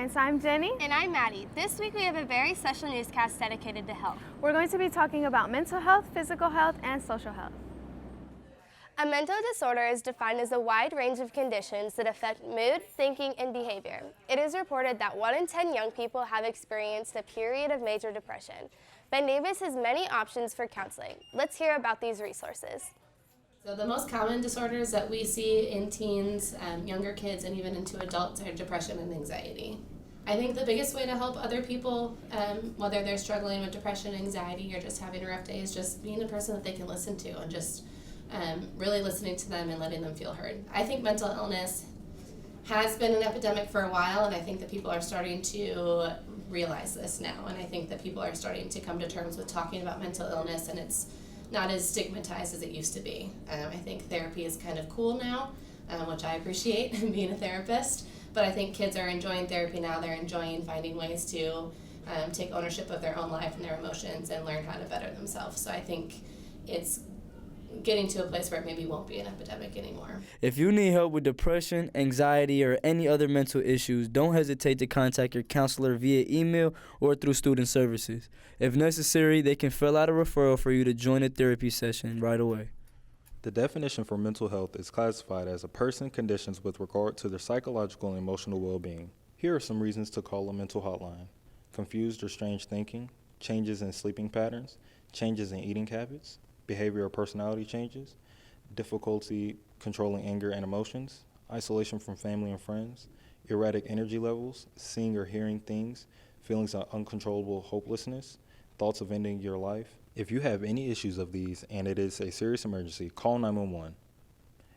Giants. I'm Jenny. And I'm Maddie. This week we have a very special newscast dedicated to health. We're going to be talking about mental health, physical health, and social health. A mental disorder is defined as a wide range of conditions that affect mood, thinking, and behavior. It is reported that 1 in 10 young people have experienced a period of major depression. Ben Davis has many options for counseling. Let's hear about these resources. So the most common disorders that we see in teens, younger kids, and even into adults are depression and anxiety. I think the biggest way to help other people, whether they're struggling with depression, anxiety, or just having a rough day, is just being a person that they can listen to and just really listening to them and letting them feel heard. I think mental illness has been an epidemic for a while, and I think that people are starting to realize this now, and I think that people are starting to come to terms with talking about mental illness, and it's not as stigmatized as it used to be. I think therapy is kind of cool now, which I appreciate being a therapist, but I think kids are enjoying therapy now. They're enjoying finding ways to take ownership of their own life and their emotions and learn how to better themselves. So I think it's getting to a place where it maybe won't be an epidemic anymore. If you need help with depression, anxiety, or any other mental issues, don't hesitate to contact your counselor via email or through student services. If necessary, they can fill out a referral for you to join a therapy session right away. The definition for mental health is classified as a person conditions with regard to their psychological and emotional well-being. Here are some reasons to call a mental hotline: confused or strange thinking, changes in sleeping patterns, changes in eating habits, behavior or personality changes, difficulty controlling anger and emotions, isolation from family and friends, erratic energy levels, seeing or hearing things, feelings of uncontrollable hopelessness, thoughts of ending your life. If you have any issues of these and it is a serious emergency, call 911.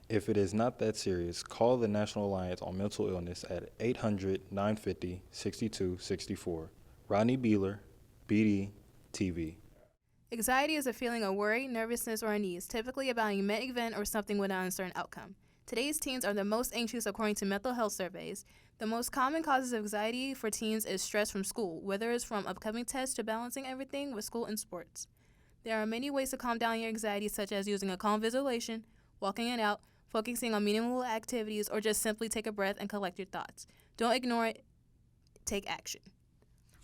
If it is not that serious, call the National Alliance on Mental Illness at 800-950-6264. Rodney Beeler, BDTV. Anxiety is a feeling of worry, nervousness, or unease, typically about an event or something with an uncertain outcome. Today's teens are the most anxious according to mental health surveys. The most common causes of anxiety for teens is stress from school, whether it's from upcoming tests to balancing everything with school and sports. There are many ways to calm down your anxiety, such as using a calm visualization, walking it out, focusing on meaningful activities, or just simply take a breath and collect your thoughts. Don't ignore it. Take action.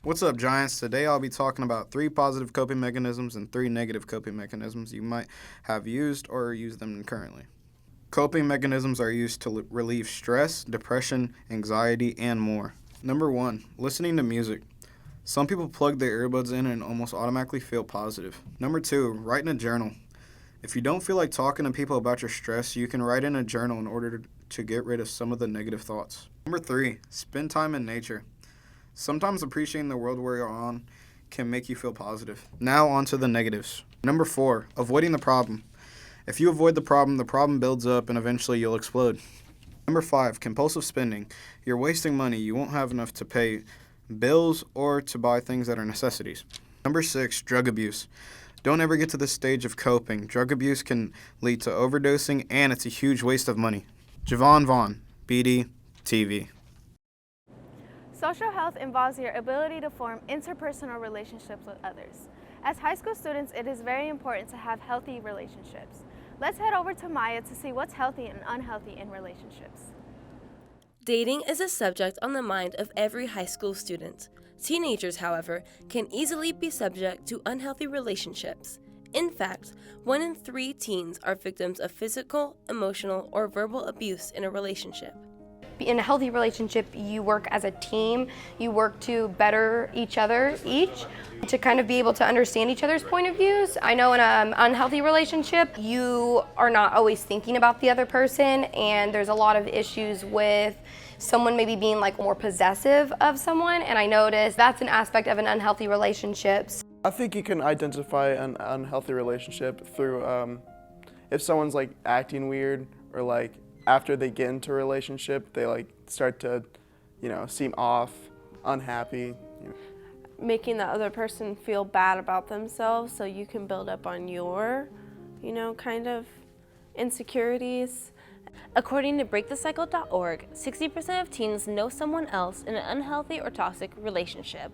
What's up, Giants? Today I'll be talking about 3 positive coping mechanisms and 3 negative coping mechanisms you might have used or use them currently. Coping mechanisms are used to relieve stress, depression, anxiety, and more. Number 1, listening to music. Some people plug their earbuds in and almost automatically feel positive. Number 2, write in a journal. If you don't feel like talking to people about your stress, you can write in a journal in order to get rid of some of the negative thoughts. Number 3, spend time in nature. Sometimes appreciating the world we're on can make you feel positive. Now on to the negatives. Number 4, avoiding the problem. If you avoid the problem builds up and eventually you'll explode. Number 5, compulsive spending. You're wasting money. You won't have enough to pay bills or to buy things that are necessities. Number 6, drug abuse. Don't ever get to this stage of coping. Drug abuse can lead to overdosing and it's a huge waste of money. Javon Vaughn, BDTV. Social health involves your ability to form interpersonal relationships with others. As high school students, it is very important to have healthy relationships. Let's head over to Maya to see what's healthy and unhealthy in relationships. Dating is a subject on the mind of every high school student. Teenagers, however, can easily be subject to unhealthy relationships. In fact, 1 in 3 teens are victims of physical, emotional, or verbal abuse in a relationship. In a healthy relationship, you work as a team, you work to better each other, to kind of be able to understand each other's point of views. I know in an unhealthy relationship, you are not always thinking about the other person, and there's a lot of issues with someone maybe being like more possessive of someone, and I noticed that's an aspect of an unhealthy relationship. I think you can identify an unhealthy relationship through if someone's like acting weird, or like after they get into a relationship, they like start to, seem off, unhappy. Making the other person feel bad about themselves so you can build up on your, kind of insecurities. According to breakthecycle.org, 60% of teens know someone else in an unhealthy or toxic relationship.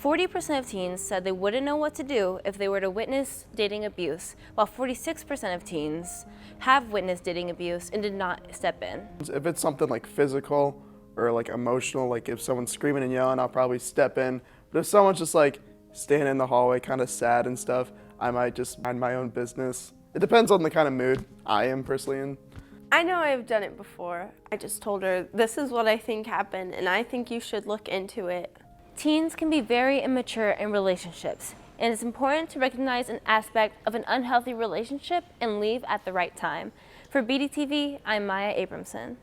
40% of teens said they wouldn't know what to do if they were to witness dating abuse, while 46% of teens have witnessed dating abuse and did not step in. If it's something like physical or like emotional. Like if someone's screaming and yelling, I'll probably step in. But if someone's just like standing in the hallway kind of sad and stuff, I might just mind my own business. It depends on the kind of mood I am personally in. I know I've done it before. I just told her, this is what I think happened, and I think you should look into it. Teens can be very immature in relationships, and it's important to recognize an aspect of an unhealthy relationship and leave at the right time. For BDTV, I'm Maya Abramson.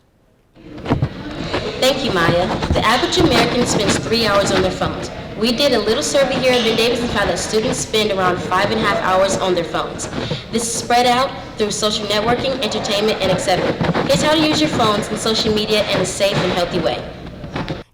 Thank you, Maya. The average American spends 3 hours on their phones. We did a little survey here at Davis and found that students spend around 5.5 hours on their phones. This is spread out through social networking, entertainment, and etc. Here's how to use your phones and social media in a safe and healthy way.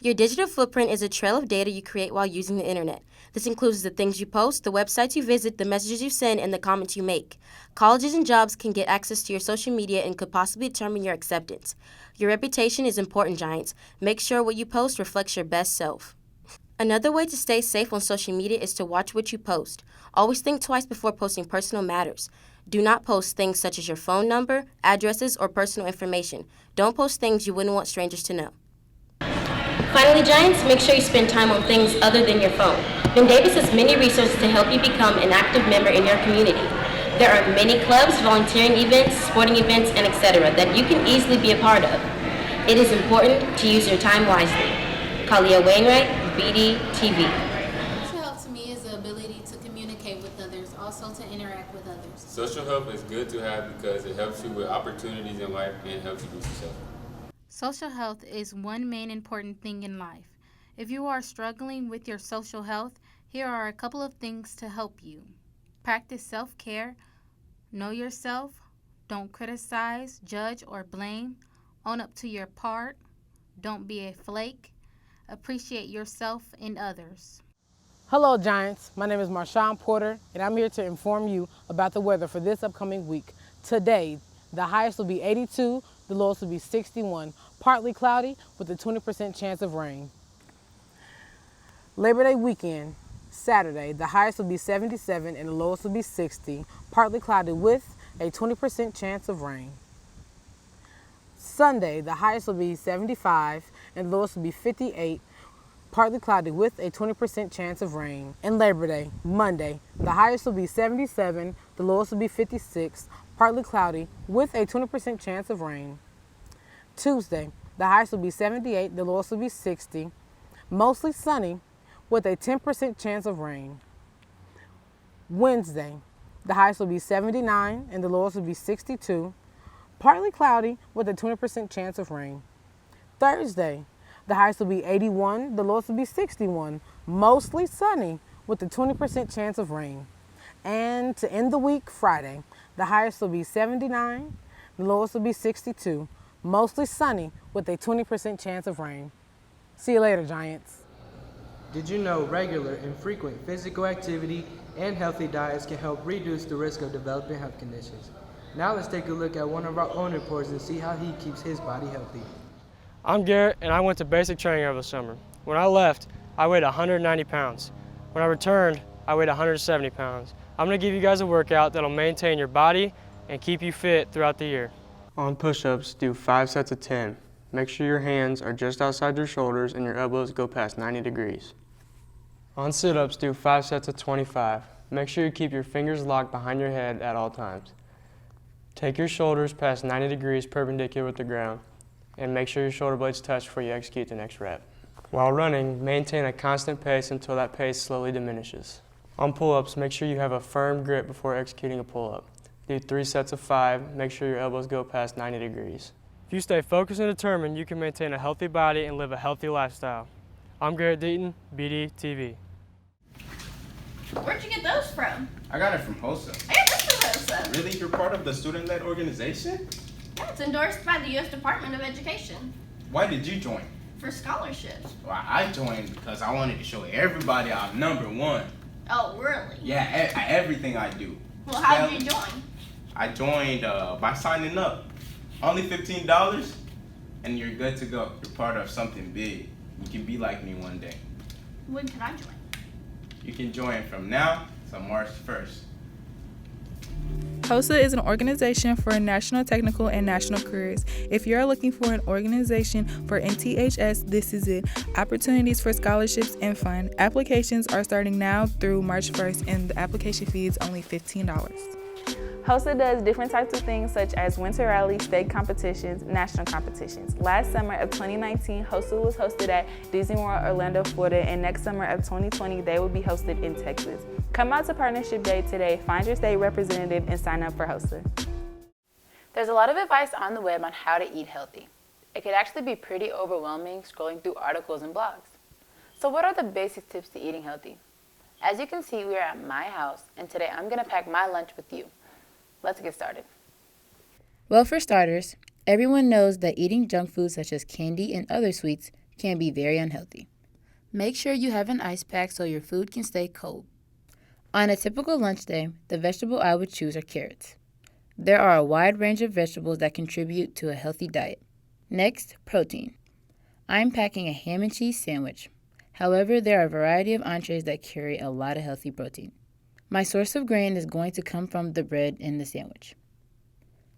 Your digital footprint is a trail of data you create while using the internet. This includes the things you post, the websites you visit, the messages you send, and the comments you make. Colleges and jobs can get access to your social media and could possibly determine your acceptance. Your reputation is important, Giants. Make sure what you post reflects your best self. Another way to stay safe on social media is to watch what you post. Always think twice before posting personal matters. Do not post things such as your phone number, addresses, or personal information. Don't post things you wouldn't want strangers to know. Finally, Giants, make sure you spend time on things other than your phone. Ben Davis has many resources to help you become an active member in your community. There are many clubs, volunteering events, sporting events, and etc. that you can easily be a part of. It is important to use your time wisely. Kalia Wainwright, BDTV. Social health to me is the ability to communicate with others, also to interact with others. Social health is good to have because it helps you with opportunities in life and helps you be successful. Social health is one main important thing in life. If you are struggling with your social health, here are a couple of things to help you. Practice self-care, know yourself, don't criticize, judge, or blame, own up to your part, don't be a flake, appreciate yourself and others. Hello Giants, my name is Marshawn Porter and I'm here to inform you about the weather for this upcoming week. Today, the highest will be 82, the lowest will be 61, partly cloudy with a 20% chance of rain. Labor Day weekend, Saturday, the highest will be 77 and the lowest will be 60, partly cloudy with a 20% chance of rain. Sunday, the highest will be 75 and the lowest will be 58, partly cloudy with a 20% chance of rain. And Labor Day, Monday, the highest will be 77, the lowest will be 56, partly cloudy with a 20% chance of rain. Tuesday, the highest will be 78, the lowest will be 60, mostly sunny with a 10% chance of rain. Wednesday, the highest will be 79 and the lowest will be 62, partly cloudy with a 20% chance of rain. Thursday, the highest will be 81, the lowest will be 61, mostly sunny with a 20% chance of rain. And to end the week, Friday, the highest will be 79, the lowest will be 62, mostly sunny with a 20% chance of rain. See you later, Giants. Did you know regular and frequent physical activity and healthy diets can help reduce the risk of developing health conditions? Now let's take a look at one of our own reports and see how he keeps his body healthy. I'm Garrett and I went to basic training over the summer. When I left, I weighed 190 pounds. When I returned, I weighed 170 pounds. I'm gonna give you guys a workout that'll maintain your body and keep you fit throughout the year. On push-ups, do 5 sets of 10. Make sure your hands are just outside your shoulders and your elbows go past 90 degrees. On sit-ups, do 5 sets of 25. Make sure you keep your fingers locked behind your head at all times. Take your shoulders past 90 degrees perpendicular with the ground and make sure your shoulder blades touch before you execute the next rep. While running, maintain a constant pace until that pace slowly diminishes. On pull-ups, make sure you have a firm grip before executing a pull-up. Do 3 sets of 5. Make sure your elbows go past 90 degrees. If you stay focused and determined, you can maintain a healthy body and live a healthy lifestyle. I'm Garrett Deaton, BDTV. Where'd you get those from? I got it from HOSA. I got this from HOSA. Really? You're part of the student-led organization? Yeah, it's endorsed by the U.S. Department of Education. Why did you join? For scholarships. Well, I joined because I wanted to show everybody I'm #1. Oh, really? Yeah, everything I do. Well, how did you join? I joined by signing up. Only $15, and you're good to go. You're part of something big. You can be like me one day. When can I join? You can join from now to March 1st. HOSA is an organization for national technical and national careers. If you're looking for an organization for NTHS, this is it. Opportunities for scholarships and fun. Applications are starting now through March 1st, and the application fee is only $15. HOSA does different types of things such as winter rallies, state competitions, national competitions. Last summer of 2019, HOSA was hosted at Disney World Orlando, Florida, and next summer of 2020, they will be hosted in Texas. Come out to Partnership Day today, find your state representative, and sign up for HOSA. There's a lot of advice on the web on how to eat healthy. It could actually be pretty overwhelming scrolling through articles and blogs. So what are the basic tips to eating healthy? As you can see, we are at my house, and today I'm going to pack my lunch with you. Let's get started. Well, for starters, everyone knows that eating junk food such as candy and other sweets can be very unhealthy. Make sure you have an ice pack so your food can stay cold. On a typical lunch day, the vegetable I would choose are carrots. There are a wide range of vegetables that contribute to a healthy diet. Next, protein. I'm packing a ham and cheese sandwich. However, there are a variety of entrees that carry a lot of healthy protein. My source of grain is going to come from the bread in the sandwich.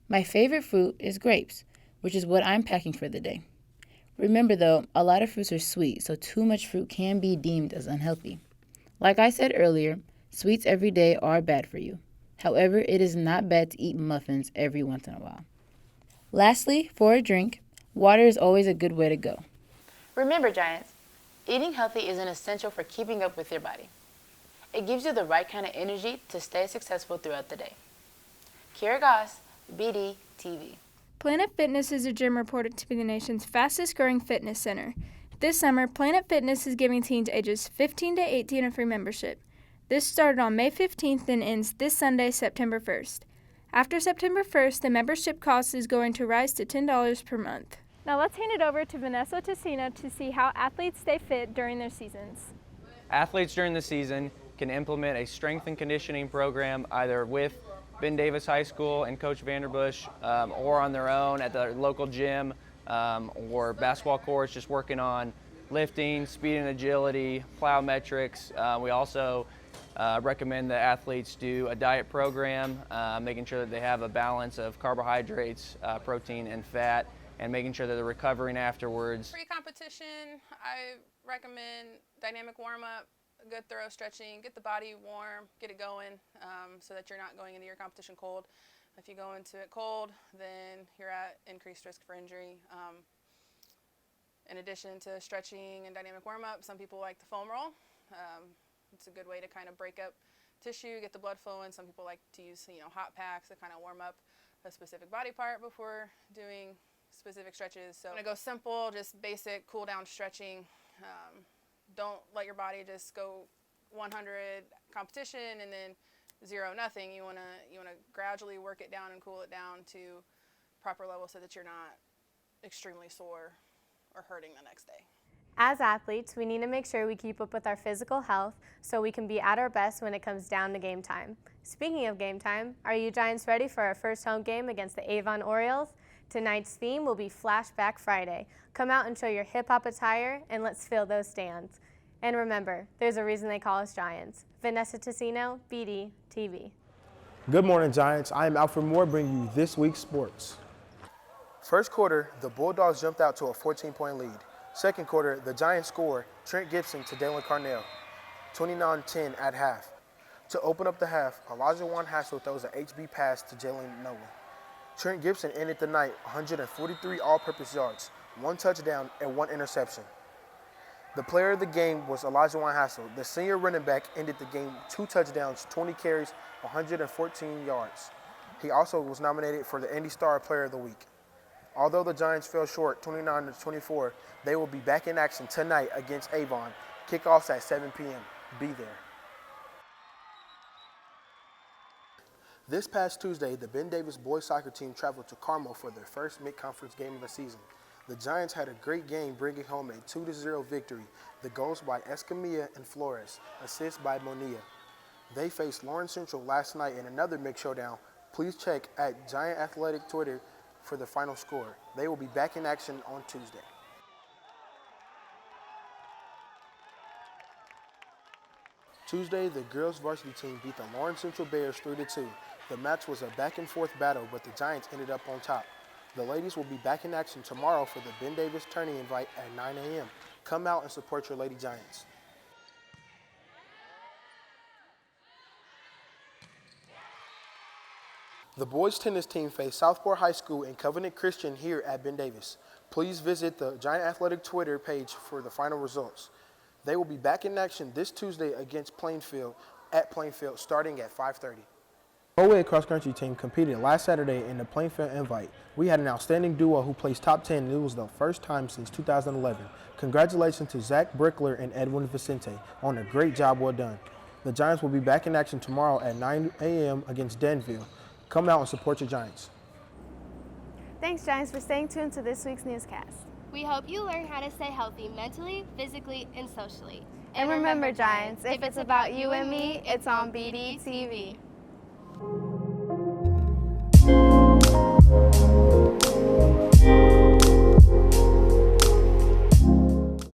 My favorite fruit is grapes, which is what I'm packing for the day. Remember though, a lot of fruits are sweet, so too much fruit can be deemed as unhealthy. Like I said earlier, sweets every day are bad for you. However, it is not bad to eat muffins every once in a while. Lastly, for a drink, water is always a good way to go. Remember, Giants, eating healthy is an essential for keeping up with your body. It gives you the right kind of energy to stay successful throughout the day. Kira Goss, BDTV. Planet Fitness is a gym reported to be the nation's fastest growing fitness center. This summer, Planet Fitness is giving teens ages 15 to 18 a free membership. This started on May 15th and ends this Sunday, September 1st. After September 1st, the membership cost is going to rise to $10 per month. Now let's hand it over to Vanessa Tessino to see how athletes stay fit during their seasons. Athletes during the season can implement a strength and conditioning program either with Ben Davis High School and Coach Vanderbush or on their own at the local gym or basketball courts, just working on lifting, speed and agility, plyometrics. We also recommend that athletes do a diet program, making sure that they have a balance of carbohydrates, protein, and fat, and making sure that they're recovering afterwards. Pre-competition, I recommend dynamic warm-up, good thorough stretching, get the body warm, get it going so that you're not going into your competition cold. If you go into it cold, then you're at increased risk for injury. In addition to stretching and dynamic warm-up, some people like the foam roll. It's a good way to kind of break up tissue, get the blood flowing. Some people like to use hot packs to kind of warm up a specific body part before doing specific stretches. So I'm going to go simple, just basic cool down stretching. Don't let your body just go 100 competition and then 0 nothing. You want to gradually work it down and cool it down to proper level so that you're not extremely sore or hurting the next day. As athletes, we need to make sure we keep up with our physical health so we can be at our best when it comes down to game time. Speaking of game time, are you Giants ready for our first home game against the Avon Orioles? Tonight's theme will be Flashback Friday. Come out and show your hip-hop attire, and let's fill those stands. And remember, there's a reason they call us Giants. Vanessa Tessino, BDTV. Good morning, Giants. I am Alfred Moore bringing you this week's sports. First quarter, the Bulldogs jumped out to a 14-point lead. Second quarter, the Giants score, Trent Gibson to Dalen Carnell, 29-10 at half. To open up the half, Elijah Juan Hassel throws an HB pass to Jalen Nolan. Trent Gibson ended the night 143 all-purpose yards, 1 touchdown, and 1 interception. The player of the game was Elijah Juan Hassel. The senior running back ended the game 2 touchdowns, 20 carries, 114 yards. He also was nominated for the Indy Star Player of the Week. Although the Giants fell short 29-24, they will be back in action tonight against Avon. Kickoffs at 7 p.m. Be there. This past Tuesday, the Ben Davis boys soccer team traveled to Carmel for their first mid-conference game of the season. The Giants had a great game, bringing home a 2-0 victory. The goals by Escamilla and Flores, assists by Bonilla. They faced Lawrence Central last night in another mixed showdown. Please check at Giant Athletic Twitter for the final score. They will be back in action on Tuesday. Tuesday, the girls varsity team beat the Lawrence Central Bears 3-2. The match was a back-and-forth battle, but the Giants ended up on top. The ladies will be back in action tomorrow for the Ben Davis tourney invite at 9 a.m. Come out and support your Lady Giants. The boys tennis team faced Southport High School and Covenant Christian here at Ben Davis. Please visit the Giant Athletic Twitter page for the final results. They will be back in action this Tuesday against Plainfield at Plainfield starting at 5:30. Co-ed cross-country team competed last Saturday in the Plainfield Invite. We had an outstanding duo who placed top 10, and it was the first time since 2011. Congratulations to Zach Brickler and Edwin Vicente on a great job well done. The Giants will be back in action tomorrow at 9 a.m. against Denville. Come out and support your Giants. Thanks, Giants, for staying tuned to this week's newscast. We hope you learn how to stay healthy mentally, physically, and socially. And remember, Giants, if it's about you and me, it's on BDTV.